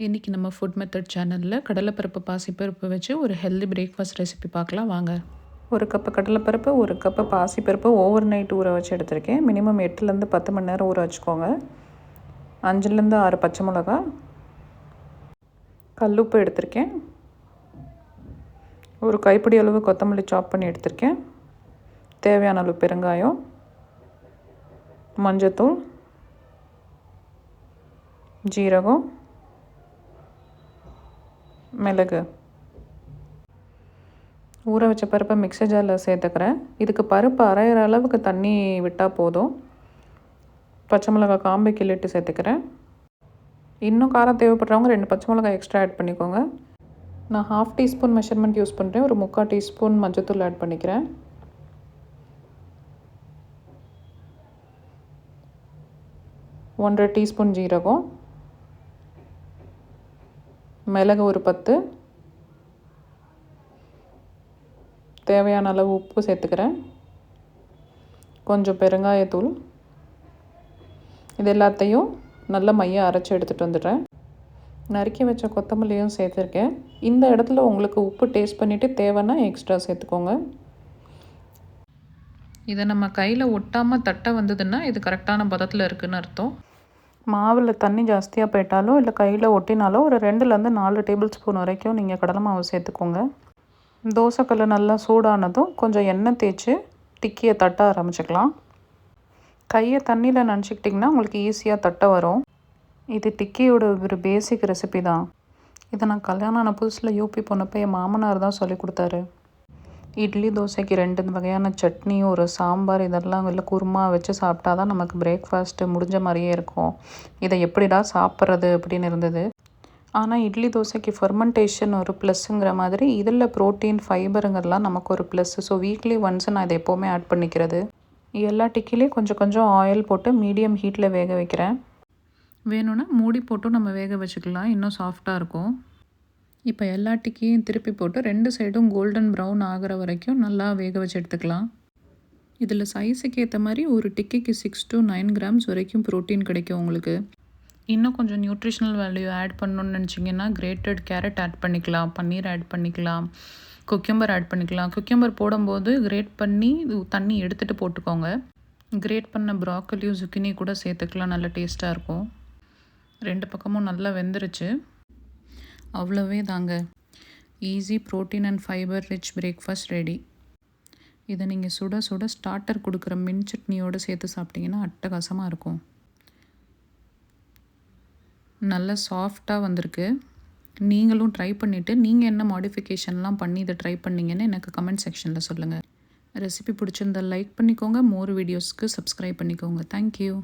இன்றைக்கி நம்ம food method சேனலில் கடலைப்பருப்பு பாசிப்பருப்பு வச்சு ஒரு ஹெல்தி பிரேக்ஃபாஸ்ட் ரெசிபி பார்க்கலாம் வாங்க. ஒரு கப்பு கடலைப்பருப்பு, ஒரு கப்பு பாசிப்பருப்பு ஓவர் நைட் ஊற வச்சு எடுத்திருக்கேன். மினிமம் 8லேருந்து 10 மணி நேரம் ஊற வச்சுக்கோங்க. 5லேருந்து 6 பச்சை மிளகா, கல்லுப்பு எடுத்திருக்கேன். ஒரு கைப்பிடி அளவு கொத்தமல்லி சாப் பண்ணி எடுத்திருக்கேன். தேவையான அளவு பெருங்காயம், மஞ்சத்தூள், ஜீரகம், மிளகு. ஊற வச்ச பருப்பை மிக்சர் ஜாரில் சேர்த்துக்கிறேன். இதுக்கு பருப்பு அரைகிற அளவுக்கு தண்ணி விட்டால் போதும். பச்சை மிளகாய் காம்பை கிள்ளிட்டு சேர்த்துக்கிறேன். இன்னும் காரம் தேவைப்படுறவங்க 2 பச்சை மிளகாய் எக்ஸ்ட்ரா ஆட் பண்ணிக்கோங்க. நான் 1/2 டீஸ்பூன் மெஷர்மெண்ட் யூஸ் பண்ணுறேன். ஒரு 3/4 டீஸ்பூன் மஞ்சத்தூள் ஆட் பண்ணிக்கிறேன். ஒன்றரை டீஸ்பூன் ஜீரகம், மிளகு ஒரு 10, தேவையான அளவு உப்பு சேர்த்துக்கிறேன். கொஞ்சம் பெருங்காயத்தூள். இது எல்லாத்தையும் நல்லா மையாக அரைச்சி எடுத்துகிட்டு வந்துடுறேன். நறுக்கி வச்ச கொத்தமல்லியும் சேர்த்துருக்கேன். இந்த இடத்துல உங்களுக்கு உப்பு டேஸ்ட் பண்ணிவிட்டு தேவைன்னா எக்ஸ்ட்ரா சேர்த்துக்கோங்க. இதை நம்ம கையில் ஒட்டாமல் தட்டை வந்ததுன்னா இது கரெக்டான பதத்தில் இருக்குதுன்னு அர்த்தம். மாவில் தண்ணி ஜாஸ்தியாக போயிட்டாலோ இல்லை கையில் ஒட்டினாலோ ஒரு 2லேருந்து 4 டேபிள் ஸ்பூன் வரைக்கும் நீங்கள் கடலை மாவு சேர்த்துக்கோங்க. தோசைக்கல் நல்லா சூடானதும் கொஞ்சம் எண்ணெய் தேய்ச்சி டிக்கியை தட்ட ஆரம்பிச்சுக்கலாம். கையை தண்ணியில் நனைச்சிக்கிட்டிங்கன்னா உங்களுக்கு ஈஸியாக தட்ட வரும். இது டிக்கியோட ஒரு பேசிக் ரெசிபி தான். இதை நான் கல்யாணம் ஆன புதுசில் யூபி போனப்போ என் மாமனார் தான் சொல்லி கொடுத்தாரு. இட்லி தோசைக்கு 2 வகையான சட்னி, ஒரு சாம்பார், இதெல்லாம் இல்லை குருமா வச்சு சாப்பிட்டா தான் நமக்கு பிரேக்ஃபாஸ்ட்டு முடிஞ்ச மாதிரியே இருக்கும். இதை எப்படிடா சாப்பிட்றது அப்படின்னு இருந்தது. ஆனால் இட்லி தோசைக்கு ஃபெர்மெண்டேஷன் ஒரு ப்ளஸ்ஸுங்கிற மாதிரி இதில் ப்ரோட்டீன் ஃபைபருங்கிறதுலாம் நமக்கு ஒரு ப்ளஸ்ஸு. ஸோ வீக்லி ஒன்ஸ் நான் இதை எப்போவுமே ஆட் பண்ணிக்கிறது. எல்லா டிக்கிலையும் கொஞ்சம் கொஞ்சம் ஆயில் போட்டு மீடியம் ஹீட்டில் வேக வைக்கிறேன். வேணும்னா மூடி போட்டும் நம்ம வேக வச்சுக்கலாம், இன்னும் சாஃப்டாக இருக்கும். இப்போ எல்லா டிக்கியும் திருப்பி போட்டு 2 சைடும் கோல்டன் ப்ரௌன் ஆகிற வரைக்கும் நல்லா வேக வச்சு எடுத்துக்கலாம். இதில் சைஸுக்கு ஏற்ற மாதிரி ஒரு டிக்கிக்கு 6 to 9 கிராம்ஸ் வரைக்கும் ப்ரோட்டீன் கிடைக்கும் உங்களுக்கு. இன்னும் கொஞ்சம் நியூட்ரிஷனல் வேல்யூ ஆட் பண்ணணுன்னு நினச்சிங்கன்னா கிரேட்டட் கேரட் ஆட் பண்ணிக்கலாம், பன்னீர் ஆட் பண்ணிக்கலாம், குக்கும்பர் ஆட் பண்ணிக்கலாம். குக்கும்பர் போடும்போது கிரேட் பண்ணி தண்ணி எடுத்துகிட்டு போட்டுக்கோங்க. கிரேட் பண்ண ப்ராக்கலியும் zucchini கூட சேர்த்துக்கலாம், நல்ல டேஸ்ட்டாக இருக்கும். 2 பக்கமும் நல்லா வெந்துருச்சு. அவ்வளோவே தாங்க, easy protein and fibre rich breakfast ready. இதை நீங்கள் சுட சுட ஸ்டார்டர் கொடுக்குற மின் சட்னியோடு சேர்த்து சாப்பிட்டிங்கன்னா அட்டகாசமாக இருக்கும். நல்லா சாஃப்டாக வந்திருக்கு. நீங்களும் ட்ரை பண்ணிவிட்டு நீங்கள் என்ன மாடிஃபிகேஷன்லாம் பண்ணி இதை ட்ரை பண்ணிங்கன்னு எனக்கு கமெண்ட் செக்ஷனில் சொல்லுங்கள். ரெசிபி பிடிச்சிருந்தால் லைக் பண்ணிக்கோங்க. மோர் வீடியோஸ்க்கு சப்ஸ்கிரைப் பண்ணிக்கோங்க. தேங்க்யூ.